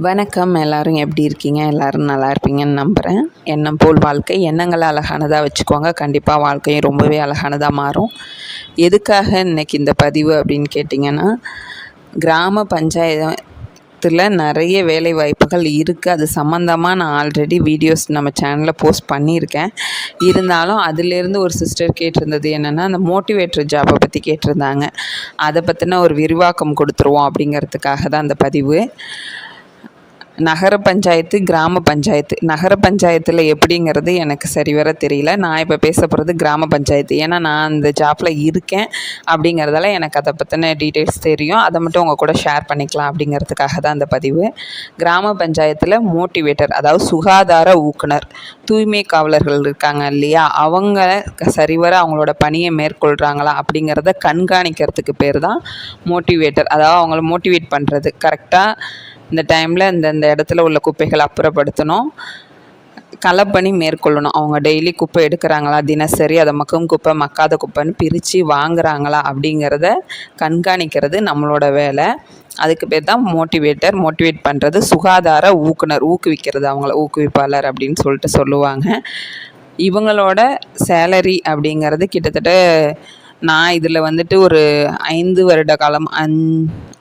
வணக்கம். எல்லோரும் எப்படி இருக்கீங்க? எல்லோரும் நல்லா இருப்பீங்கன்னு நம்புகிறேன். எண்ணம் போல் வாழ்க்கை. எண்ணங்களை அழகானதாக வச்சுக்கோங்க. கண்டிப்பாக வாழ்க்கையும் ரொம்பவே அழகானதாக மாறும். எதுக்காக இன்றைக்கி இந்த பதிவு அப்படின்னு கேட்டிங்கன்னா, கிராம பஞ்சாயத்தில் நிறைய வேலை வாய்ப்புகள் இருக்குது. அது சம்மந்தமாக நான் ஆல்ரெடி வீடியோஸ் நம்ம சேனலில் போஸ்ட் பண்ணியிருக்கேன். இருந்தாலும் அதிலேருந்து ஒரு சிஸ்டர் கேட்டிருந்தது என்னென்னா, அந்த மோட்டிவேட்டர் ஜாபை பற்றி கேட்டிருந்தாங்க. அதை பற்றின ஒரு விரிவாக்கம் கொடுத்துருவோம் அப்படிங்கிறதுக்காக தான் அந்த பதிவு. நகர பஞ்சாயத்து, கிராம பஞ்சாயத்து. நகர பஞ்சாயத்தில் எப்படிங்கிறது எனக்கு சரிவர தெரியல. நான் இப்போ பேச போகிறது கிராம பஞ்சாயத்து. ஏன்னா நான் அந்த ஜாப்பில் இருக்கேன் அப்படிங்கிறதால எனக்கு அதை பற்றின டீட்டெயில்ஸ் தெரியும். அதை மட்டும் உங்கள் கூட ஷேர் பண்ணிக்கலாம் அப்படிங்கிறதுக்காக தான் அந்த பதிவு. கிராம பஞ்சாயத்தில் மோட்டிவேட்டர், அதாவது சுகாதார ஊக்குனர், தூய்மை காவலர்கள் இருக்காங்க இல்லையா, அவங்க சரிவர அவங்களோட பணியை மேற்கொள்கிறாங்களா அப்படிங்கிறத கண்காணிக்கிறதுக்கு பேர் தான் மோட்டிவேட்டர். அதாவது அவங்கள மோட்டிவேட் பண்ணுறது, கரெக்டாக இந்த டைமில் இந்த இடத்துல உள்ள குப்பைகளை அப்புறப்படுத்தணும், களப்பணி மேற்கொள்ளணும். அவங்க டெய்லி குப்பை எடுக்கிறாங்களா, தினசரி அதை மக்கும் குப்பை மக்காத குப்பைன்னு பிரித்து வாங்குகிறாங்களா அப்படிங்கிறத கண்காணிக்கிறது நம்மளோட வேலை. அதுக்கு பேர் தான் மோட்டிவேட்டர். மோட்டிவேட் பண்ணுறது சுகாதார ஊக்குனர், ஊக்குவிக்கிறது, அவங்கள ஊக்குவிப்பாளர் அப்படின்னு சொல்லிட்டு சொல்லுவாங்க. இவங்களோட சேலரி அப்படிங்கிறது கிட்டத்தட்ட நான் இதில் வந்துட்டு ஒரு 5 வருட காலம்,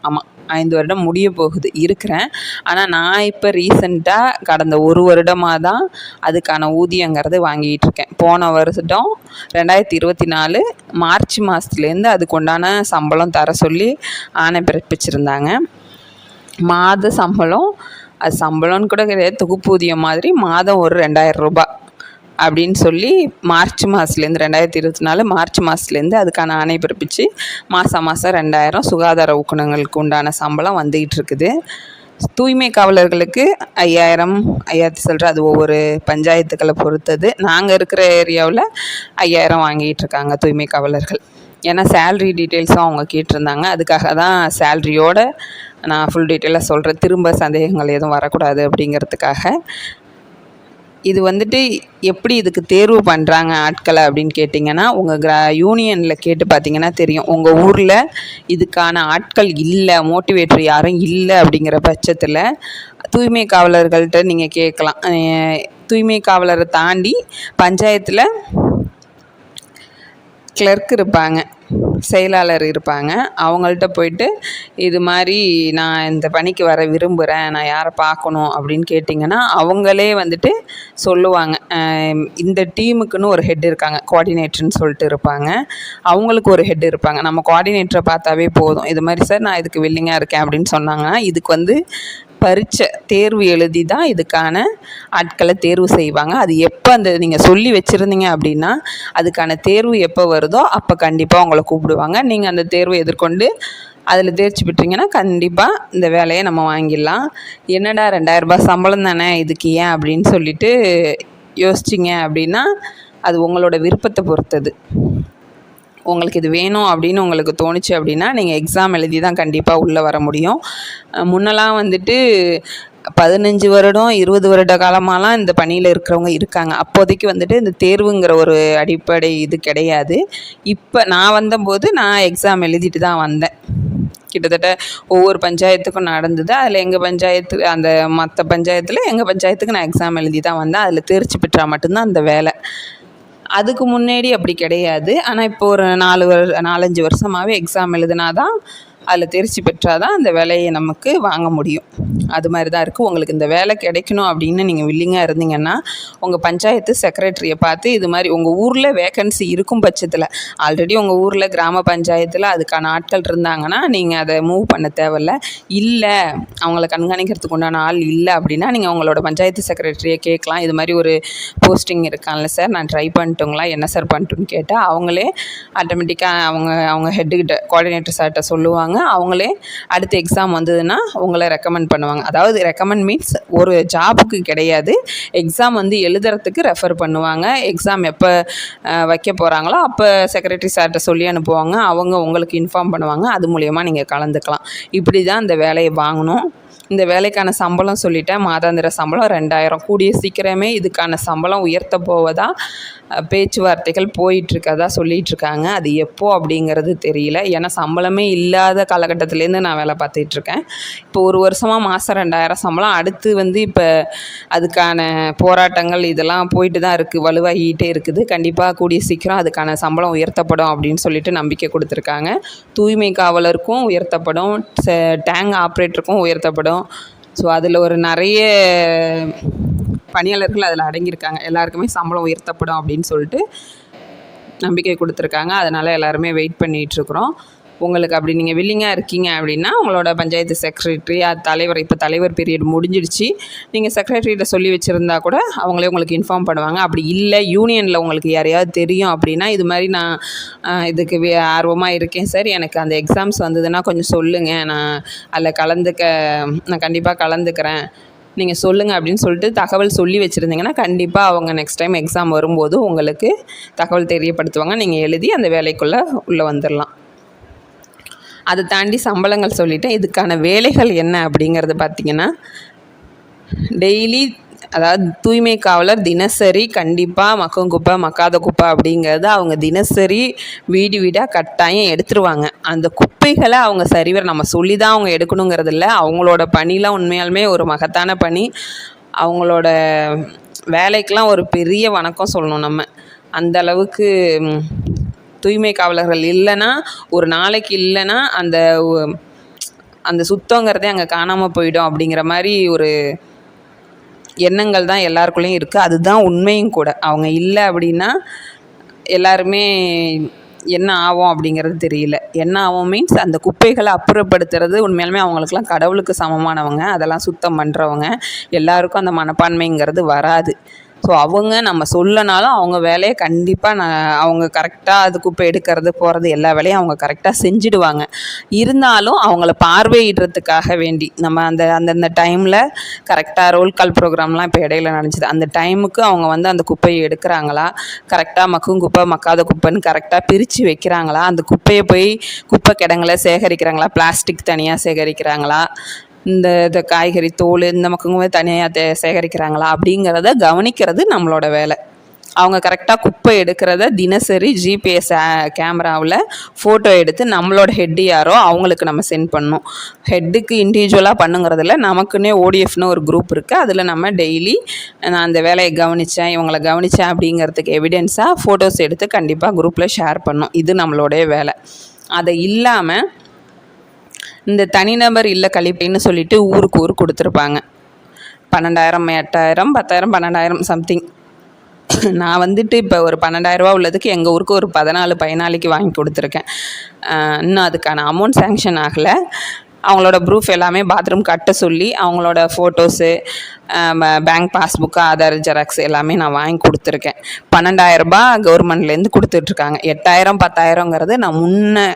ஆமாம் 5 வருடம் முடிய போகுது இருக்கிறேன். ஆனால் நான் இப்போ ரீசெண்டாக கடந்த 1 வருடமாக தான் அதுக்கான ஊதியங்கிறது வாங்கிட்டு இருக்கேன். போன வருஷம் 2024 மார்ச் மாதத்துலேருந்து அதுக்கு உண்டான சம்பளம் தர சொல்லி ஆணை பிறப்பிச்சிருந்தாங்க. மாத சம்பளம், அது சம்பளம்னு கூட கிடையாது, தொகுப்பூதியம் மாதிரி மாதம் ஒரு 2000 ரூபாய் அப்படின்னு சொல்லி மார்ச் மாதத்துலேருந்து 2024 மார்ச் மாதத்துலேருந்து அதுக்கான ஆணை பிறப்பிச்சு மாதம் 2000 சுகாதார ஊக்குனங்களுக்கு உண்டான சம்பளம் வந்துக்கிட்டு இருக்குது. தூய்மை காவலர்களுக்கு 5000 சில்லற, அது ஒவ்வொரு பஞ்சாயத்துக்களை பொறுத்தது. நாங்கள் இருக்கிற ஏரியாவில் 5000 வாங்கிட்டு இருக்காங்க தூய்மை காவலர்கள். ஏன்னா சேல்ரி டீட்டெயில்ஸும் அவங்க கேட்டிருந்தாங்க. அதுக்காக தான் சேல்ரியோடு நான் ஃபுல் டீட்டெயிலாக சொல்கிறேன், திரும்ப சந்தேகங்கள் எதுவும் வரக்கூடாது அப்படிங்கிறதுக்காக. இது வந்துட்டு எப்படி இதுக்கு தேர்வு பண்ணுறாங்க ஆட்களை அப்படின்னு கேட்டிங்கன்னா, உங்கள் யூனியனில் கேட்டு பார்த்தீங்கன்னா தெரியும். உங்கள் ஊரில் இதுக்கான ஆட்கள் இல்லை, மோட்டிவேட்டர் யாரும் இல்லை அப்படிங்கிற பட்சத்தில் தூய்மை காவலர்கள்ட்ட நீங்கள் கேட்கலாம். தூய்மை காவலரை தாண்டி பஞ்சாயத்தில் கிளர்க் இருப்பாங்க, செயலாளர் இருப்பாங்க. அவங்கள்ட்ட போயிட்டு இது மாதிரி நான் இந்த பணிக்கு வர விரும்புகிறேன், நான் யாரை பார்க்கணும் அப்படின்னு கேட்டிங்கன்னா அவங்களே வந்துட்டு சொல்லுவாங்க. இந்த டீமுக்குன்னு ஒரு ஹெட் இருக்காங்க, கோஆர்டினேட்டர்னு சொல்லிட்டு இருப்பாங்க. அவங்களுக்கு ஒரு ஹெட் இருப்பாங்க. நம்ம கோஆர்டினேட்டரை பார்த்தாவே போதும், இது மாதிரி சார் நான் இதுக்கு வில்லிங்காக இருக்கேன் அப்படின்னு சொன்னாங்கன்னா இதுக்கு பரீட்சை தேர்வு எழுதி தான் இதுக்கான ஆட்களை தேர்வு செய்வாங்க. அது எப்போ அந்த நீங்கள் சொல்லி வச்சுருந்தீங்க அப்படின்னா அதுக்கான தேர்வு எப்போ வருதோ அப்போ கண்டிப்பாக உங்களை கூப்பிடுவாங்க. நீங்கள் அந்த தேர்வை எதிர்கொண்டு அதில் தேர்ச்சி பெற்றீங்கன்னா கண்டிப்பாக இந்த வேலையை நம்ம வாங்கிடலாம். என்னடா 2000 ரூபாய் சம்பளம் தானே, இதுக்கு ஏன் அப்படின்னு சொல்லிட்டு யோசிச்சிங்க அப்படின்னா அது உங்களோட விருப்பத்தை பொறுத்தது. உங்களுக்கு இது வேணும் அப்படின்னு உங்களுக்கு தோணுச்சு அப்படின்னா நீங்கள் எக்ஸாம் எழுதி தான் கண்டிப்பாக உள்ளே வர முடியும். முன்னெல்லாம் 15 வருடம் 20 வருட காலமாலாம் இந்த பணியில் இருக்கிறவங்க இருக்காங்க. அப்போதைக்கு இந்த தேர்வுங்கிற ஒரு அடிப்படை இது கிடையாது. இப்போ நான் வந்தபோது நான் எக்ஸாம் எழுதிட்டு தான் வந்தேன். கிட்டத்தட்ட ஒவ்வொரு பஞ்சாயத்துக்கும் நடந்தது. அதில் எங்கள் பஞ்சாயத்து, அந்த மற்ற பஞ்சாயத்தில் எங்கள் பஞ்சாயத்துக்கு நான் எக்ஸாம் எழுதி தான் வந்தேன். அதில் தேர்ச்சி பெற்றால் மட்டும்தான் அந்த வேலை. அதுக்கு முன்னாடி அப்படி கிடையாது. ஆனால் இப்போ ஒரு 4-5 வருஷமாகவே எக்ஸாம் எழுதுனா தான், அதில் தேர்ச்சி பெற்றால் தான் அந்த வேலையை நமக்கு வாங்க முடியும். அது மாதிரி தான் இருக்குது. உங்களுக்கு இந்த வேலை கிடைக்கணும் அப்படின்னு நீங்கள் வில்லிங்காக இருந்தீங்கன்னா உங்கள் பஞ்சாயத்து செக்ரட்டரியை பார்த்து இது மாதிரி உங்கள் ஊரில் வேக்கன்சி இருக்கும் பட்சத்தில், ஆல்ரெடி உங்கள் ஊரில் கிராம பஞ்சாயத்தில் அதுக்கான ஆட்கள் இருந்தாங்கன்னா நீங்கள் அதை மூவ் பண்ண தேவையில்ல. இல்லை, அவங்கள கண்காணிக்கிறதுக்கு உண்டான ஆள் இல்லை அப்படின்னா நீங்கள் உங்களோட பஞ்சாயத்து செக்ரட்டரியை கேட்கலாம். இது மாதிரி ஒரு போஸ்டிங் இருக்கான்ல சார், நான் ட்ரை பண்ணிட்டுங்களா, என்ன சார் பண்ணிட்டுன்னு கேட்டால் அவங்களே ஆட்டோமேட்டிக்காக அவங்க ஹெட்டுக்கிட்ட கோஆர்டினேட்டர் சார்கிட்ட சொல்லுவாங்க. அவங்களே அடுத்த எக்ஸாம் வந்ததுன்னா உங்களை ரெக்கமெண்ட் பண்ணுவாங்க. அதாவது ரெக்கமெண்ட் மீன்ஸ் ஒரு ஜாபுக்கு கிடையாது, எக்ஸாம் எழுதுறதுக்கு ரெஃபர் பண்ணுவாங்க. எக்ஸாம் எப்போ வைக்க போகிறாங்களோ அப்போ செக்ரட்டரி சார்கிட்ட சொல்லி அனுப்புவாங்க. அவங்க உங்களுக்கு இன்ஃபார்ம் பண்ணுவாங்க. அது மூலயமா நீங்கள் கலந்துக்கலாம். இப்படி தான் இந்த வேலையை வாங்கணும். இந்த வேலைக்கான சம்பளம் சொல்லிட்டேன். மாதாந்திர சம்பளம் 2000. கூடிய சீக்கிரமே இதுக்கான சம்பளம் உயர்த்த போவதா பேச்சுவார்த்தைகள் போயிட்டுருக்கதா சொல்லிகிட்ருக்காங்க. அது எப்போ அப்படிங்கிறது தெரியல. ஏன்னா சம்பளமே இல்லாத காலகட்டத்துலேருந்து நான் வேலை பார்த்துட்ருக்கேன். இப்போ ஒரு வருஷமாக மாதம் 2000 சம்பளம். அடுத்து வந்து இப்போ அதுக்கான போராட்டங்கள் இதெல்லாம் போயிட்டு தான் இருக்குது, வலுவாகிட்டே இருக்குது. கண்டிப்பாக கூடிய சீக்கிரம் அதுக்கான சம்பளம் உயர்த்தப்படும் அப்படின்னு சொல்லிட்டு நம்பிக்கை கொடுத்துருக்காங்க. தூய்மை காவலருக்கும் உயர்த்தப்படும், டேங்க் ஆப்ரேட்டருக்கும் உயர்த்தப்படும். ஸோ அதில் ஒரு நிறைய பணியாளர்கள் அதில் அடங்கியிருக்காங்க. எல்லாருக்குமே சம்பளம் உயர்த்தப்படும் அப்படின்னு சொல்லிட்டு நம்பிக்கை கொடுத்துருக்காங்க. அதனால் எல்லாருமே வெயிட் பண்ணிகிட்ருக்குறோம். உங்களுக்கு அப்படி நீங்கள் வில்லிங்காக இருக்கீங்க அப்படின்னா உங்களோட பஞ்சாயத்து செக்ரட்டரி தலைவர், இப்போ தலைவர் பீரியட் முடிஞ்சிடுச்சு, நீங்கள் செக்ரட்டரிகிட்ட சொல்லி வச்சுருந்தா கூட அவங்களே உங்களுக்கு இன்ஃபார்ம் பண்ணுவாங்க. அப்படி இல்லை யூனியனில் உங்களுக்கு யாரையாவது தெரியும் அப்படின்னா, இது மாதிரி நான் இதுக்கு ஆர்வமாக இருக்கேன் சார், எனக்கு அந்த எக்ஸாம்ஸ் வந்ததுன்னா கொஞ்சம் சொல்லுங்கள், நான் அதில் நான் கண்டிப்பாக கலந்துக்கிறேன், நீங்கள் சொல்லுங்கள் அப்படின்னு சொல்லிட்டு தகவல் சொல்லி வச்சுருந்தீங்கன்னா கண்டிப்பாக அவங்க நெக்ஸ்ட் டைம் எக்ஸாம் வரும்போது உங்களுக்கு தகவல் தெரியப்படுத்துவாங்க. நீங்கள் எழுதி அந்த வேலைக்குள்ளே உள்ளே வந்துடலாம். அதை தாண்டி சம்பளங்கள் சொல்லிவிட்டேன். இதுக்கான வேலைகள் என்ன அப்படிங்கிறது பார்த்திங்கன்னா, டெய்லி அதாவது தூய்மை காவலர் தினசரி கண்டிப்பாக மக்கும் குப்பை மக்காத குப்பை அப்படிங்கிறத அவங்க தினசரி வீடு வீடாக கட்டாயம் எடுத்துருவாங்க. அந்த குப்பைகளை அவங்க சரிவர நம்ம சொல்லி தான் அவங்க எடுக்கணுங்கிறது இல்லை. அவங்களோட பணிலாம் உண்மையாலுமே ஒரு மகத்தான பணி. அவங்களோட வேலைக்கெலாம் ஒரு பெரிய வணக்கம் சொல்லணும் நம்ம. அந்த அளவுக்கு தூய்மை காவலர்கள் இல்லைன்னா, ஒரு நாளைக்கு இல்லைன்னா அந்த சுத்தங்கிறதே அங்கே காணாமல் போயிடும் அப்படிங்கிற மாதிரி ஒரு எண்ணங்கள் தான் எல்லாருக்குள்ளேயும் இருக்குது. அதுதான் உண்மையும் கூட. அவங்க இல்லை அப்படின்னா எல்லாருமே என்ன ஆகும் அப்படிங்கிறது தெரியல. என்ன ஆகும் மீன்ஸ் அந்த குப்பைகளை அப்புறப்படுத்துறது உண்மையாலுமே அவங்களுக்குலாம் கடவுளுக்கு சமமானவங்க, அதெல்லாம் சுத்தம் பண்ணுறவங்க. எல்லாருக்கும் அந்த மனப்பான்மைங்கிறது வராது. ஸோ அவங்க நம்ம சொல்லனாலும் அவங்க வேலையை கண்டிப்பாக அவங்க கரெக்டாக அது குப்பை எடுக்கிறது போகிறது எல்லா வேலையும் அவங்க கரெக்டாக செஞ்சுடுவாங்க. இருந்தாலும் அவங்கள பார்வையிடுறதுக்காக வேண்டி நம்ம அந்தந்த டைமில் கரெக்டாக ரோல் கால் ப்ரோக்ராம்லாம் இப்போ இடையில நடந்துச்சு. அந்த டைமுக்கு அவங்க வந்து அந்த குப்பையை எடுக்கிறாங்களா, கரெக்டாக மக்கும் குப்பை மக்காத குப்பைன்னு கரெக்டாக பிரித்து வைக்கிறாங்களா, அந்த குப்பையை போய் குப்பை கிடங்களை சேகரிக்கிறாங்களா, பிளாஸ்டிக் தனியாக சேகரிக்கிறாங்களா, இந்த காய்கறி தோல் இந்த மக்குங்க தனியாக சேகரிக்கிறாங்களா அப்படிங்கிறத கவனிக்கிறது நம்மளோட வேலை. அவங்க கரெக்டாக குப்பை எடுக்கிறத தினசரி ஜிபிஎஸ் கேமராவில் ஃபோட்டோ எடுத்து நம்மளோட ஹெட்டு யாரோ அவங்களுக்கு நம்ம சென்ட் பண்ணணும். ஹெட்டுக்கு இண்டிவிஜுவலாக பண்ணுங்கிறதுல நமக்குன்னே ஓடிஎஃப்னு ஒரு குரூப் இருக்குது. அதில் நம்ம டெய்லி நான் அந்த வேலையை கவனித்தேன், இவங்களை கவனித்தேன் அப்படிங்கிறதுக்கு எவிடென்ஸாக ஃபோட்டோஸ் எடுத்து கண்டிப்பாக குரூப்பில் ஷேர் பண்ணணும். இது நம்மளோடைய வேலை. அதை இல்லாமல் இந்த தனிநபர் இல்லை கழிப்பைன்னு சொல்லிட்டு ஊருக்கு ஊர் கொடுத்துருப்பாங்க. 12,000 8,000 10,000 12,000 சம்திங். நான் வந்துட்டு இப்போ ஒரு 12,000 உள்ளதுக்கு எங்கள் ஊருக்கு ஒரு 14 பயனாளிக்கு வாங்கி கொடுத்துருக்கேன். இன்னும் அதுக்கான அமௌண்ட் சேங்ஷன் ஆகலை. அவங்களோட ப்ரூஃப் எல்லாமே பாத்ரூம் கட்ட சொல்லி அவங்களோட photos, bank passbook, Aadhaar xerox எல்லாமே நான் வாங்கி கொடுத்துருக்கேன். 12,000 கவர்மெண்ட்லேருந்து கொடுத்துட்ருக்காங்க. 8,000 10,000ங்கிறது நான்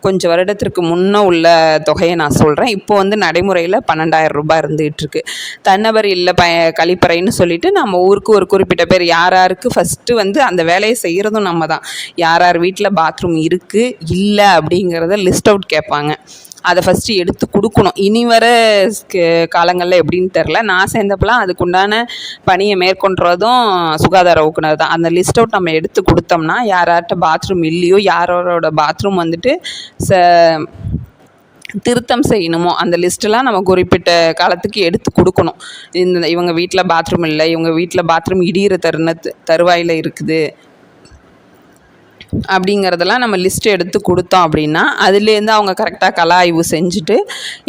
கொஞ்சம் வருடத்திற்கு முன்னே உள்ள தொகையை நான் சொல்கிறேன். இப்போ வந்து நடைமுறையில் 12,000 இருந்துகிட்ருக்கு. தன்னபர் இல்லை கழிப்பறைன்னு சொல்லிவிட்டு நம்ம ஊருக்கு ஒரு குறிப்பிட்ட பேர் யாருக்கு ஃபஸ்ட்டு வந்து அந்த வேலையை செய்கிறதும் நம்ம தான். யார் வீட்டில் பாத்ரூம் இருக்குது இல்லை அப்படிங்கிறத லிஸ்ட் அவுட் கேட்பாங்க. அதை ஃபஸ்ட்டு எடுத்து கொடுக்கணும். இனி வர காலங்களில் எப்படின்னு தெரில. நான் சேர்ந்தப்பெல்லாம் அதுக்குண்டான பணியை மேற்கொள்கிறதும் சுகாதார ஊக்குனர் தான். அந்த லிஸ்ட் அவுட் நம்ம எடுத்து கொடுத்தோம்னா யார்கிட்ட பாத்ரூம் இல்லையோ, யாரோட பாத்ரூம் வந்துட்டு திருத்தம் செய்யணுமோ அந்த லிஸ்ட்டெல்லாம் நம்ம குறிப்பிட்ட காலத்துக்கு எடுத்து கொடுக்கணும். இவங்க வீட்டில் பாத்ரூம் இல்லை, இவங்க வீட்டில் பாத்ரூம் இடிகிற தருவாயில் இருக்குது அப்படிங்கிறதெல்லாம் நம்ம லிஸ்ட்டு எடுத்து கொடுத்தோம் அப்படின்னா அதுலேருந்து அவங்க கரெக்டாக கல ஆய்வு செஞ்சுட்டு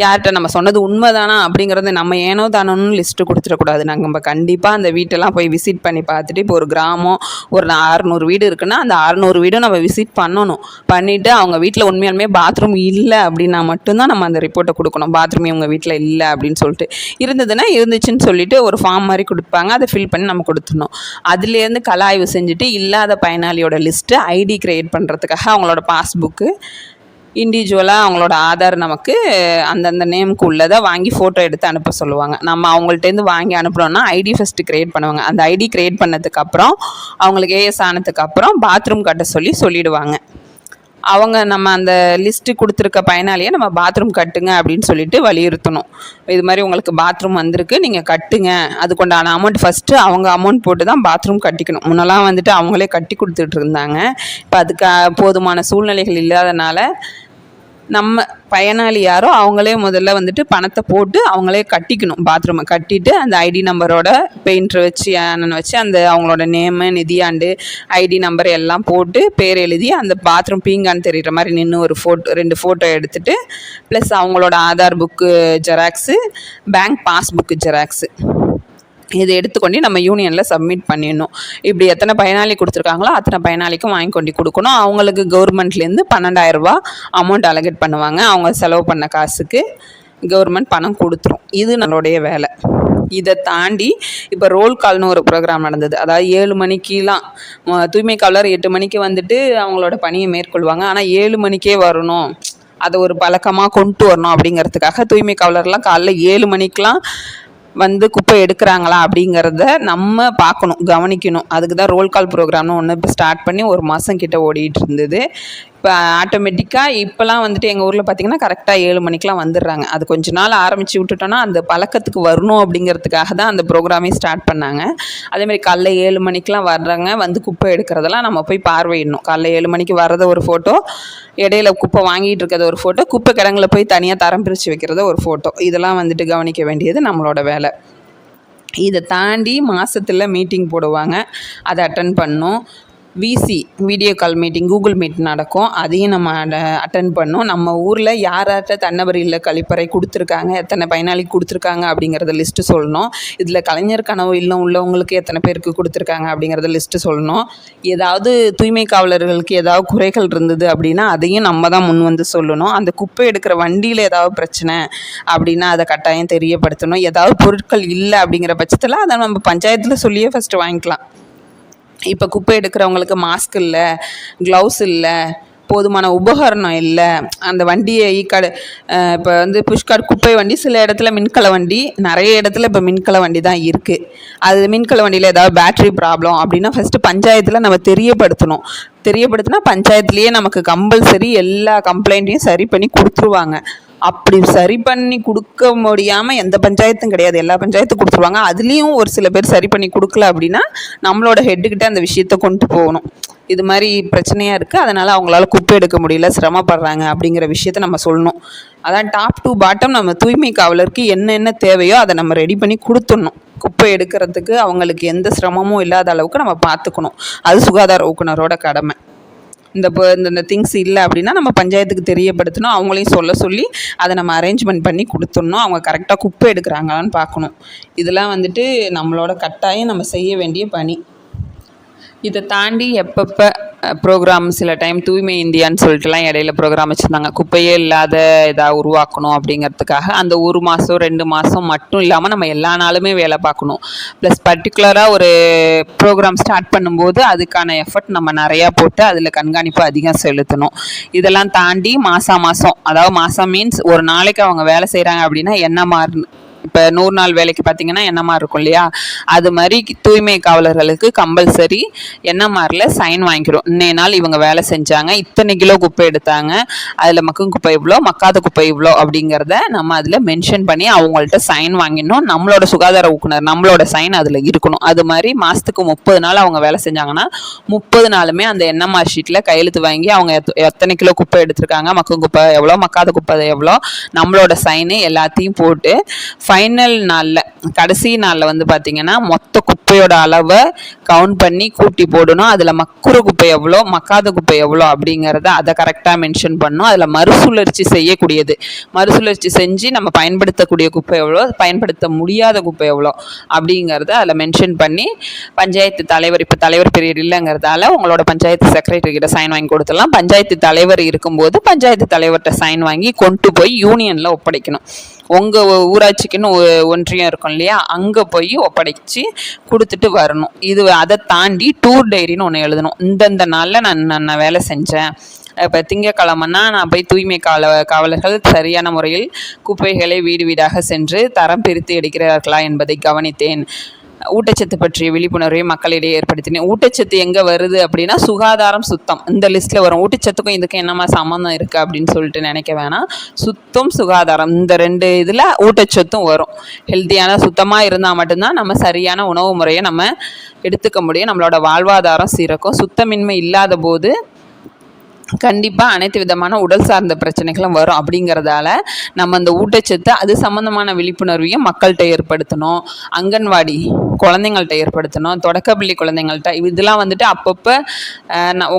யார்கிட்ட நம்ம சொன்னது உண்மைதானா அப்படிங்கிறத நம்ம ஏனோ தானோன்னு லிஸ்ட்டு கொடுத்துடக்கூடாது. நம்ம கண்டிப்பாக அந்த வீட்டெல்லாம் போய் விசிட் பண்ணி பார்த்துட்டு, இப்போ ஒரு கிராமம் ஒரு 600 வீடு இருக்குன்னா அந்த 600 வீடும் நம்ம விசிட் பண்ணணும். பண்ணிவிட்டு அவங்க வீட்டில் உண்மையாலுமே பாத்ரூம் இல்லை அப்படின்னா மட்டும்தான் நம்ம அந்த ரிப்போர்ட்டை கொடுக்கணும். பாத்ரூம் இவங்க வீட்டில் இல்லை அப்படின்னு சொல்லிட்டு, இருந்ததுன்னா இருந்துச்சுன்னு சொல்லிட்டு ஒரு ஃபார்ம் மாதிரி கொடுப்பாங்க, அதை ஃபில் பண்ணி நம்ம கொடுத்துடணும். அதுலேருந்து கல ஆய்வு செஞ்சுட்டு இல்லாத பயனாளியோட லிஸ்ட்டு ஐடி கிரியேட் பண்ணுறதுக்காக அவங்களோட பாஸ்புக்கு இண்டிவிஜுவலாக அவங்களோட ஆதார் நமக்கு அந்தந்த நேமுக்கு உள்ளதை வாங்கி ஃபோட்டோ எடுத்து அனுப்ப சொல்லுவாங்க. நம்ம அவங்கள்ட்டேருந்து வாங்கி அனுப்புகிறோன்னா ஐடி ஃபஸ்ட்டு க்ரியேட் பண்ணுவாங்க. அந்த ஐடி க்ரியேட் பண்ணதுக்கப்புறம் அவங்களுக்கு ஏஎஸ் ஆனதுக்கப்புறம் பாத்ரூம் கட்ட சொல்லிவிடுவாங்க. அவங்க நம்ம அந்த லிஸ்ட்டு கொடுத்துருக்க பயனாளியை நம்ம பாத்ரூம் கட்டுங்க அப்படின்னு சொல்லிட்டு வலியுறுத்தணும். இது மாதிரி உங்களுக்கு பாத்ரூம் வந்திருக்கு, நீங்கள் கட்டுங்க, அதுக்குண்டான அமௌண்ட் ஃபஸ்ட்டு அவங்க அமௌண்ட் போட்டு தான் பாத்ரூம் கட்டிக்கணும். முன்னெல்லாம் வந்துட்டு அவங்களே கட்டி கொடுத்துட்டு இருந்தாங்க. இப்போ அதுக்கு போதுமான சூழ்நிலைகள் இல்லாதனால நம்ம பயனாளி யாரோ அவங்களே முதல்ல வந்துட்டு பணத்தை போட்டு அவங்களே கட்டிக்கணும். பாத்ரூமை கட்டிட்டு அந்த ஐடி நம்பரோட பெயிண்டர் வச்சு அண்ணனை வச்சு அந்த அவங்களோட நேமு, நிதியாண்டு, ஐடி நம்பர் எல்லாம் போட்டு பேர் எழுதி அந்த பாத்ரூம் பீங்கான்னு தெரிகிற மாதிரி நின்று ஒரு ஃபோட்டோ 2 ஃபோட்டோ எடுத்துகிட்டு ப்ளஸ் அவங்களோட Aadhaar book xerox, bank passbook xerox இதை எடுத்துக்கொண்டு நம்ம யூனியனில் சப்மிட் பண்ணிடணும். இப்படி எத்தனை பயனாளி கொடுத்துருக்காங்களோ அத்தனை பயனாளிக்கும் வாங்கி கொண்டு கொடுக்கணும். அவங்களுக்கு கவர்மெண்ட்லேருந்து 12,000 ரூபா அமௌண்ட் அலோகேட் பண்ணுவாங்க. அவங்க செலவு பண்ண காசுக்கு கவர்மெண்ட் பணம் கொடுத்துரும். இது நம்மளுடைய வேலை. இதை தாண்டி இப்போ ரோல் கால்னு ஒரு ப்ரோக்ராம் நடந்தது. அதாவது 7 மணிக்கெலாம் தூய்மை காவலர் 8 மணிக்கு வந்துட்டு அவங்களோட பணியை மேற்கொள்வாங்க. ஆனால் 7 மணிக்கே வரணும், அதை ஒரு பழக்கமாக கொண்டு வரணும் அப்படிங்கிறதுக்காக தூய்மை காவலர்லாம் காலைல 7 மணிக்கெலாம் வந்து குப்பை எடுக்கிறாங்களா அப்படிங்கிறத நம்ம பார்க்கணும், கவனிக்கணும். அதுக்கு தான் ரோல் கால் ப்ரோக்ராம்னு ஒன்று இப்போ ஸ்டார்ட் பண்ணி 1 மாதம் கிட்ட ஓடிட்டு இருந்தது. இப்போ ஆட்டோமேட்டிக்காக இப்போலாம் வந்துட்டு எங்கள் ஊரில் பார்த்திங்கன்னா கரெக்டாக 7 மணிக்கெலாம் வந்துடுறாங்க. அது கொஞ்ச நாள் ஆரம்பித்து விட்டுட்டோன்னா அந்த பழக்கத்துக்கு வரணும் அப்படிங்கிறதுக்காக தான் அந்த ப்ரோக்ராமே ஸ்டார்ட் பண்ணாங்க. அதேமாதிரி காலைல 7 மணிக்கெலாம் வர்றாங்க, வந்து குப்பை எடுக்கிறதெல்லாம் நம்ம போய் பார்வையிடணும். காலைல 7 மணிக்கு வர்றத ஒரு ஃபோட்டோ, இடையில குப்பை வாங்கிட்டு இருக்கிறத ஒரு ஃபோட்டோ, குப்பை கிடங்குல போய் தனியாக தரம் பிரித்து வைக்கிறத ஒரு ஃபோட்டோ, இதெல்லாம் வந்துட்டு கவனிக்க வேண்டியது நம்மளோட வேலை. இதை தாண்டி மாதத்தில் மீட்டிங் போடுவாங்க, அதை அட்டன் பண்ணணும். VC video call meeting, Google Meet நடக்கும், அதையும் நம்ம அட்டன் பண்ணோம். நம்ம ஊரில் யார்கிட்ட தன்னவர் இல்ல கழிப்பறை கொடுத்துருக்காங்க, எத்தனை பயனாளி கொடுத்துருக்காங்க அப்படிங்கிறத லிஸ்ட்டு சொல்லணும். இதில் கலைஞர் கனவு இல்லம் உள்ளவங்களுக்கு எத்தனை பேருக்கு கொடுத்துருக்காங்க அப்படிங்கிறத லிஸ்ட்டு சொல்லணும். ஏதாவது தூய்மை காவலர்களுக்கு ஏதாவது குறைகள் இருந்தது அப்படின்னா அதையும் நம்ம தான் முன் வந்து சொல்லணும். அந்த குப்பை எடுக்கிற வண்டியில் ஏதாவது பிரச்சனை அப்படின்னா அதை கட்டாயம் தெரியப்படுத்தணும். ஏதாவது பொருட்கள் இல்லை அப்படிங்கிற பட்சத்தில் அதை நம்ம பஞ்சாயத்தில் சொல்லியே ஃபஸ்ட்டு வாங்கிக்கலாம். இப்போ குப்பை எடுக்கிறவங்களுக்கு மாஸ்க் இல்லை, க்ளவுஸ் இல்லை, போதுமான உபகரணம் இல்லை, அந்த வண்டியை இப்போ வந்து புஷ்கார்ட் குப்பை வண்டி சில இடத்துல மின்கல வண்டி, நிறைய இடத்துல இப்போ மின்கல வண்டி தான் இருக்குது. அது மின்கல வண்டியில் ஏதாவது பேட்ரி ப்ராப்ளம் அப்படின்னா ஃபஸ்ட்டு பஞ்சாயத்தில் நம்ம தெரியப்படுத்தினா பஞ்சாயத்துலேயே நமக்கு கம்பல்சரி எல்லா கம்ப்ளைண்ட்டையும் சரி பண்ணி கொடுத்துருவாங்க. அப்படி சரி பண்ணி கொடுக்க முடியாமல் எந்த பஞ்சாயத்தும் கிடையாது, எல்லா பஞ்சாயத்தும் கொடுத்துருவாங்க. அதுலேயும் ஒரு சில பேர் சரி பண்ணி கொடுக்கல அப்படின்னா நம்மளோட ஹெட்டுக்கிட்ட அந்த விஷயத்தை கொண்டு போகணும். இது மாதிரி பிரச்சனையாக இருக்குது, அதனால் அவங்களால குப்பை எடுக்க முடியல, சிரமப்படுறாங்க அப்படிங்கிற விஷயத்த நம்ம சொல்லணும். அதான் டாப் டு பாட்டம் நம்ம தூய்மை காவலருக்கு என்னென்ன தேவையோ அதை நம்ம ரெடி பண்ணி கொடுத்துடணும். குப்பை எடுக்கிறதுக்கு அவங்களுக்கு எந்த சிரமமும் இல்லாத அளவுக்கு நம்ம பார்த்துக்கணும். அது சுகாதார ஊக்குனரோட கடமை. இந்த திங்ஸ் இல்லை அப்படின்னா நம்ம பஞ்சாயத்துக்கு தெரியப்படுத்தணும், அவங்களையும் சொல்லி அதை நம்ம அரேஞ்ச்மெண்ட் பண்ணி கொடுத்துடணும். அவங்க கரெக்டாக குப்பை எடுக்கிறாங்களான்னு பார்க்கணும். இதெல்லாம் வந்துட்டு நம்மளோட கட்டாயம் நம்ம செய்ய வேண்டிய பணி. இதை தாண்டி எப்பப்போ ப்ரோக்ராம் சில டைம் தூய்மை இந்தியான்னு சொல்லிட்டுலாம் இடையில ப்ரோக்ராம் வச்சுருந்தாங்க. குப்பையே இல்லாத இதாக உருவாக்கணும் அப்படிங்கிறதுக்காக அந்த 1 மாதம் 2 மாதம் மட்டும் இல்லாமல் நம்ம எல்லா நாளுமே வேலை பார்க்கணும். ப்ளஸ் பர்டிகுலராக ஒரு ப்ரோக்ராம் ஸ்டார்ட் பண்ணும்போது அதுக்கான எஃபர்ட் நம்ம நிறையா போட்டு அதில் கண்காணிப்பு அதிகம் செலுத்தணும். இதெல்லாம் தாண்டி மாதம் அதாவது மாதம் மீன்ஸ் ஒரு நாளைக்கு அவங்க வேலை செய்கிறாங்க அப்படின்னா என்ன மாதிரி இப்போ 100 நாள் வேலைக்கு பார்த்தீங்கன்னா என்எம்ஆர் இருக்கும் இல்லையா, அது மாதிரி தூய்மை காவலர்களுக்கு கம்பல்சரி என்எம்ஆரில் சைன் வாங்கிக்கிறோம். இன்னைய நாள் இவங்க வேலை செஞ்சாங்க, இத்தனை கிலோ குப்பை எடுத்தாங்க, அதில் மக்கும் குப்பை இவ்வளோ, மக்காத குப்பை இவ்வளோ அப்படிங்கிறத நம்ம அதில் மென்ஷன் பண்ணி அவங்கள்ட்ட சைன் வாங்கிடணும். நம்மளோட சுகாதார ஊக்குனர் நம்மளோட சைன் அதில் இருக்கணும். அது மாதிரி மாதத்துக்கு 30 நாள் அவங்க வேலை செஞ்சாங்கன்னா 30 நாளுமே அந்த என்எம்ஆர் ஷீட்டில் கையெழுத்து வாங்கி அவங்க எத்தனை கிலோ குப்பை எடுத்திருக்காங்க, மக்கும் குப்பை எவ்வளோ, மக்காத குப்பை எவ்வளோ, நம்மளோட சைனு எல்லாத்தையும் போட்டு ஃபைனல் நாளில் கடைசி நாளில் வந்து பார்த்திங்கன்னா மொத்த குப்பையோட அளவை கவுண்ட் பண்ணி கூட்டி போடணும். அதில் மக்குற குப்பை எவ்வளோ, மக்காத குப்பை எவ்வளோ அப்படிங்கிறத அதை கரெக்டாக மென்ஷன் பண்ணணும். அதில் மறுசுழற்சி செய்யக்கூடியது, மறுசுழற்சி செஞ்சு நம்ம பயன்படுத்தக்கூடிய குப்பை எவ்வளோ, பயன்படுத்த முடியாத குப்பை எவ்வளோ அப்படிங்கிறத அதில் மென்ஷன் பண்ணி பஞ்சாயத்து தலைவர், இப்போ தலைவர் பீரியட் இல்லைங்கிறதால உங்களோட பஞ்சாயத்து செக்ரட்டரி கிட்ட சைன் வாங்கி கொடுத்துடலாம். பஞ்சாயத்து தலைவர் இருக்கும்போது பஞ்சாயத்து தலைவர்கிட்ட சைன் வாங்கி கொண்டு போய் யூனியனில் ஒப்படைக்கணும். உங்கள் ஊராட்சிக்குன்னு ஒன்றியம் இருக்கும் இல்லையா, அங்கே போய் ஒப்படைச்சி கொடுத்துட்டு வரணும். அதை தாண்டி டூர் டைரின்னு ஒன்று எழுதணும். இந்தந்த நாளில் நான் வேலை செஞ்சேன், இப்போ திங்கக்கிழமைன்னா நான் போய் தூய்மை காவலர்கள் சரியான முறையில் குப்பைகளை வீடு வீடாக சென்று தரம் பிரித்து எடுக்கிறார்களா என்பதை கவனித்தேன். ஊட்டச்சத்து பற்றிய விழிப்புணர்வை மக்களிடையே ஏற்படுத்தினேன். ஊட்டச்சத்து எங்கே வருது அப்படின்னா சுகாதாரம், சுத்தம் இந்த லிஸ்ட்டில் வரும். ஊட்டச்சத்துக்கும் இதுக்கும் என்னமா சம்மந்தம் இருக்குது அப்படின்னு சொல்லிட்டு நினைக்க வேணாம். சுத்தம், சுகாதாரம் இந்த 2 இதில் ஊட்டச்சத்தும் வரும். ஹெல்த்தியான சுத்தமாக இருந்தால் மட்டும்தான் நம்ம சரியான உணவு முறையை நம்ம எடுத்துக்க முடியும். நம்மளோட வாழ்வாதாரம் சீரக்கும். சுத்தமின்மை இல்லாத போது கண்டிப்பாக அனைத்து விதமான உடல் சார்ந்த பிரச்சனைகளும் வரும். அப்படிங்கிறதால நம்ம அந்த ஊட்டச்சத்து அது சம்மந்தமான விழிப்புணர்வையும் மக்கள்கிட்ட ஏற்படுத்தணும். அங்கன்வாடி குழந்தைங்கள்ட்ட ஏற்படுத்தணும். தொடக்கப்பள்ளி குழந்தைங்கள்ட்ட இதெல்லாம் வந்துட்டு அப்பப்போ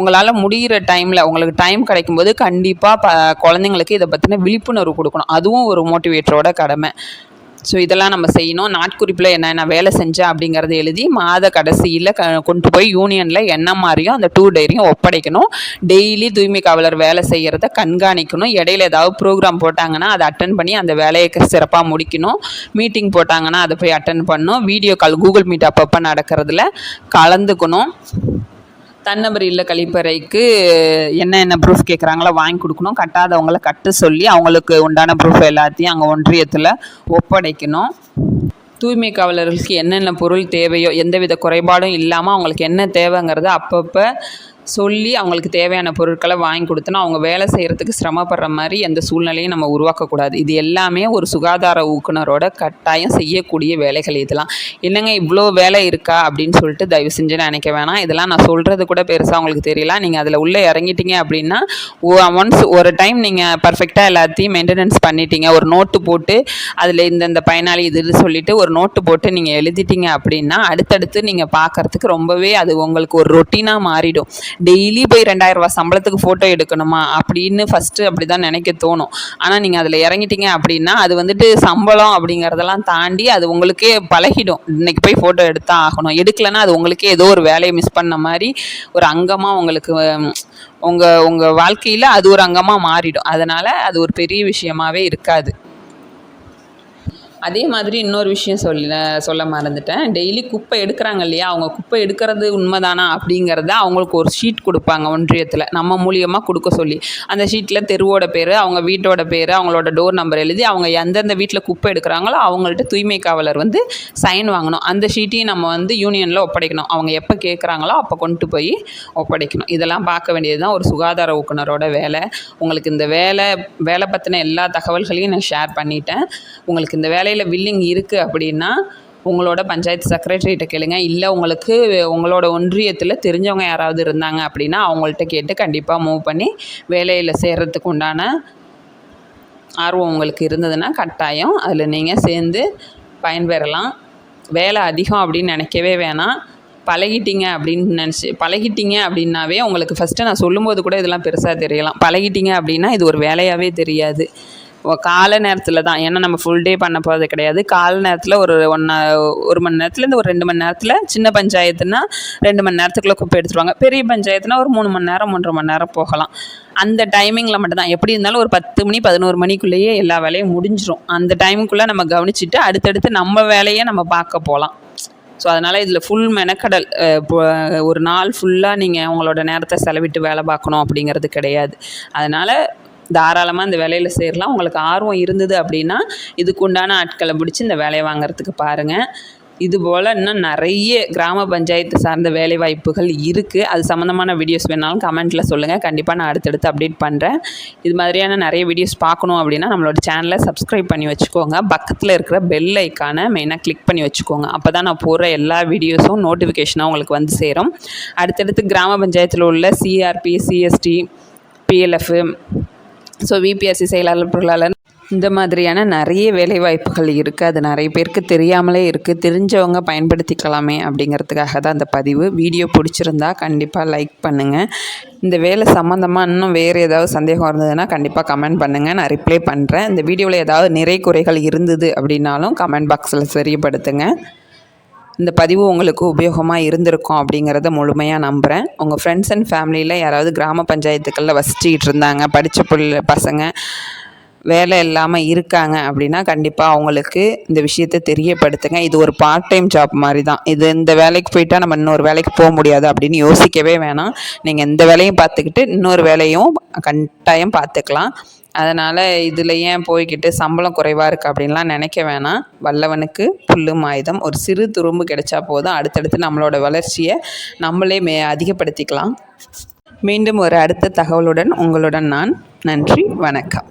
உங்களால் முடிகிற டைமில் உங்களுக்கு டைம் கிடைக்கும்போது கண்டிப்பாக குழந்தைங்களுக்கு இதை பற்றின விழிப்புணர்வு கொடுக்கணும். அதுவும் ஒரு மோட்டிவேட்டரோட கடமை. ஸோ இதெல்லாம் நம்ம செய்யணும். நாட்குறிப்பில் என்னென்ன வேலை செஞ்சேன் அப்படிங்கிறத எழுதி மாத கடைசியில் கொண்டு போய் யூனியனில் என்ன மாதிரியும் அந்த 2 டைரியும் ஒப்படைக்கணும். டெய்லி தூய்மை காவலர் வேலை செய்கிறத கண்காணிக்கணும். இடையில ஏதாவது ப்ரோக்ராம் போட்டாங்கன்னா அதை அட்டன் பண்ணி அந்த வேலையை சிறப்பாக முடிக்கணும். மீட்டிங் போட்டாங்கன்னா அதை போய் அட்டன் பண்ணணும். வீடியோ கால் கூகுள் மீட் அப்பப்போ நடக்கிறதுல கலந்துக்கணும். தன்னபரி இல்ல கழிப்பறைக்கு என்ன ப்ரூஃப் கேட்குறாங்களோ வாங்கி கொடுக்கணும். கட்டாதவங்கள கட்ட சொல்லி அவங்களுக்கு உண்டான ப்ரூஃப் எல்லாத்தையும் அங்கே ஒன்றியத்தில் ஒப்படைக்கணும். தூய்மை காவலர்களுக்கு என்னென்ன பொருள் தேவையோ எந்தவித குறைபாடும் இல்லாமல் அவங்களுக்கு என்ன தேவைங்கிறத அப்பப்போ சொல்லி அவங்களுக்கு தேவையான பொருட்களை வாங்கி கொடுத்தோன்னா அவங்க வேலை செய்கிறதுக்கு சிரமப்படுற மாதிரி எந்த சூழ்நிலையும் நம்ம உருவாக்கக்கூடாது. இது எல்லாமே ஒரு சுகாதார ஊக்குனரோட கட்டாயம் செய்யக்கூடிய வேலைகள். இதெல்லாம் என்னங்க இவ்வளோ வேலை இருக்கா அப்படின்னு சொல்லிட்டு தயவு செஞ்சு நினைக்க வேணாம். இதெல்லாம் நான் சொல்கிறது கூட பெருசாக அவங்களுக்கு தெரியல. நீங்கள் அதில் உள்ளே இறங்கிட்டீங்க அப்படின்னா ஒன்ஸ் ஒரு டைம் நீங்கள் பர்ஃபெக்டாக எல்லாத்தையும் மெயின்டெனன்ஸ் பண்ணிட்டீங்க, ஒரு நோட்டு போட்டு அதில் இந்த பயனாளி இது சொல்லிவிட்டு ஒரு நோட்டு போட்டு நீங்கள் எழுதிட்டீங்க அப்படின்னா அடுத்தடுத்து நீங்கள் பார்க்குறதுக்கு ரொம்பவே அது உங்களுக்கு ஒரு ரொட்டீனாக மாறிடும். டெய்லி போய் 2000 ரூபா சம்பளத்துக்கு ஃபோட்டோ எடுக்கணுமா அப்படின்னு ஃபஸ்ட்டு அப்படி தான் நினைக்க தோணும். ஆனால் நீங்கள் அதில் இறங்கிட்டீங்க அப்படின்னா அது வந்துட்டு சம்பளம் அப்படிங்கிறதெல்லாம் தாண்டி அது உங்களுக்கே பழகிடும். இன்றைக்கி போய் ஃபோட்டோ எடுத்தால் ஆகணும், எடுக்கலைன்னா அது உங்களுக்கே ஏதோ ஒரு வேலையை மிஸ் பண்ண மாதிரி ஒரு அங்கமாக உங்களுக்கு உங்கள் வாழ்க்கையில் அது ஒரு அங்கமாக மாறிடும். அதனால் அது ஒரு பெரிய விஷயமாகவே இருக்காது. அதே மாதிரி இன்னொரு விஷயம் சொல்ல மறந்துட்டேன். டெய்லி குப்பை எடுக்கிறாங்க இல்லையா, அவங்க குப்பை எடுக்கிறது உண்மைதானா அப்படிங்கிறத அவங்களுக்கு ஒரு ஷீட் கொடுப்பாங்க ஒன்றியத்தில் நம்ம மூலியமாக கொடுக்க சொல்லி. அந்த ஷீட்டில் தெருவோட பேர், அவங்க வீட்டோட பேர், அவங்களோட டோர் நம்பர் எழுதி அவங்க எந்தெந்த வீட்டில் குப்பை எடுக்கிறாங்களோ அவங்கள்ட்ட தூய்மை காவலர் சைன் வாங்கணும். அந்த ஷீட்டையும் நம்ம யூனியனில் ஒப்படைக்கணும். அவங்க எப்போ கேட்குறாங்களோ அப்போ கொண்டு போய் ஒப்படைக்கணும். இதெல்லாம் பார்க்க வேண்டியது தான் ஒரு சுகாதார ஊக்குனரோட வேலை. உங்களுக்கு இந்த வேலை பற்றின எல்லா தகவல்களையும் நான் ஷேர் பண்ணிட்டேன். உங்களுக்கு இந்த வேலையில் வில்லிங் இருக்குது அப்படின்னா உங்களோட பஞ்சாயத்து செக்ரட்டரிகிட்ட கேளுங்க. இல்லை உங்களுக்கு உங்களோட ஒன்றியத்தில் தெரிஞ்சவங்க யாராவது இருந்தாங்க அப்படின்னா அவங்கள்ட்ட கேட்டு கண்டிப்பாக மூவ் பண்ணி வேலையில் சேர்கிறதுக்கு உண்டான ஆர்வம் உங்களுக்கு இருந்ததுன்னா கட்டாயம் அதில் நீங்கள் சேர்ந்து பயன்பெறலாம். வேலை அதிகம் அப்படின்னு நினைக்கவே வேணாம். பழகிட்டீங்க அப்படின்னாவே உங்களுக்கு ஃபஸ்ட்டு நான் சொல்லும்போது கூட இதெல்லாம் பெருசாக தெரியலாம். பழகிட்டீங்க அப்படின்னா இது ஒரு வேலையாகவே தெரியாது. காலை நேரத்தில் தான், ஏன்னா நம்ம ஃபுல் டே பண்ண போகிறது கிடையாது. காலை நேரத்தில் ஒரு 1 மணி நேரத்துலேருந்து ஒரு 2 மணி நேரத்தில், சின்ன பஞ்சாயத்துனா 2 மணி நேரத்துக்குள்ளே குப்பை எடுத்துருவாங்க. பெரிய பஞ்சாயத்துனா ஒரு 3 மணி நேரம் 3.5 மணி நேரம் போகலாம். அந்த டைமிங்கில் மட்டும்தான். எப்படி இருந்தாலும் ஒரு 10 மணி 11 மணிக்குள்ளேயே எல்லா வேலையும் முடிஞ்சிடும். அந்த டைமுக்குள்ளே நம்ம கவனிச்சுட்டு அடுத்தடுத்து நம்ம வேலையை நம்ம பார்க்க போகலாம். ஸோ அதனால் இதில் ஃபுல் மெனக்கடல் ஒரு நாள் ஃபுல்லாக நீங்கள் உங்களோட நேரத்தை செலவிட்டு வேலை பார்க்கணும் அப்படிங்கிறது கிடையாது. அதனால் தாராளமாக இந்த வேலையில் சேரலாம். உங்களுக்கு ஆர்வம் இருந்தது அப்படின்னா இதுக்கு உண்டான ஆட்களை பிடிச்சி இந்த வேலையை வாங்கிறதுக்கு பாருங்கள். இதுபோல் இன்னும் நிறைய கிராம பஞ்சாயத்து சார்ந்த வேலைவாய்ப்புகள் இருக்குது. அது சம்மந்தமான வீடியோஸ் வேணாலும் கமெண்ட்டில் சொல்லுங்கள். கண்டிப்பாக நான் அடுத்தடுத்து அப்டேட் பண்ணுறேன். இது மாதிரியான நிறைய வீடியோஸ் பார்க்கணும் அப்படின்னா நம்மளோட சேனலை சப்ஸ்கிரைப் பண்ணி வச்சுக்கோங்க. பக்கத்தில் இருக்கிற பெல் ஐக்கானை மெயினாக கிளிக் பண்ணி வச்சுக்கோங்க. அப்போ தான் நான் போடுற எல்லா வீடியோஸும் நோட்டிஃபிகேஷனாக உங்களுக்கு சேரும். அடுத்தடுத்து கிராம பஞ்சாயத்தில் உள்ள CRP, CST, PLF, so VPRC செயலாளர், பொருளாளர், இந்த மாதிரியான நிறைய வேலைவாய்ப்புகள் இருக்குது. அது நிறைய பேருக்கு தெரியாமலே இருக்குது. தெரிஞ்சவங்க பயன்படுத்திக்கலாமே அப்படிங்கிறதுக்காக தான் அந்த பதிவு. வீடியோ பிடிச்சிருந்தா கண்டிப்பாக லைக் பண்ணுங்கள். இந்த வேலை சம்மந்தமாக இன்னும் வேறு ஏதாவது சந்தேகம் இருந்ததுன்னா கண்டிப்பாக கமெண்ட் பண்ணுங்கள், நான் ரிப்ளை பண்ணுறேன். இந்த வீடியோவில் ஏதாவது நிறை குறைகள் இருந்தது அப்படின்னாலும் கமெண்ட் பாக்ஸில் தெரியப்படுத்துங்க. இந்த பதிவு உங்களுக்கு உபயோகமாக இருந்திருக்கும் அப்படிங்கிறத முழுமையாக நம்புகிறேன். உங்கள் ஃப்ரெண்ட்ஸ் அண்ட் ஃபேமிலியில் யாராவது கிராம பஞ்சாயத்துக்களில் வசிச்சுக்கிட்டு இருந்தாங்க, படித்த பசங்க வேலை இல்லாமல் இருக்காங்க அப்படின்னா கண்டிப்பாக அவங்களுக்கு இந்த விஷயத்தை தெரியப்படுத்துங்க. இது ஒரு பார்ட் டைம் ஜாப் மாதிரி தான். இந்த வேலைக்கு போயிட்டா நம்ம இன்னொரு வேலைக்கு போக முடியாது அப்படின்னு யோசிக்கவே வேணாம். நீங்கள் இந்த வேலையும் பார்த்துக்கிட்டு இன்னொரு வேலையும் கட்டாயம் பார்த்துக்கலாம். அதனால் இதில் ஏன் போய்கிட்டு சம்பளம் குறைவாக இருக்குது அப்படின்லாம் நினைக்க வேணாம். வல்லவனுக்கு புல்லும் ஆயுதம். ஒரு சிறு துரும்பு கிடைச்சா போதும், அடுத்தடுத்து நம்மளோட வளர்ச்சியை நம்மளே அதிகப்படுத்திக்கலாம். மீண்டும் ஒரு அடுத்த தகவலுடன் உங்களுடன் நான். நன்றி, வணக்கம்.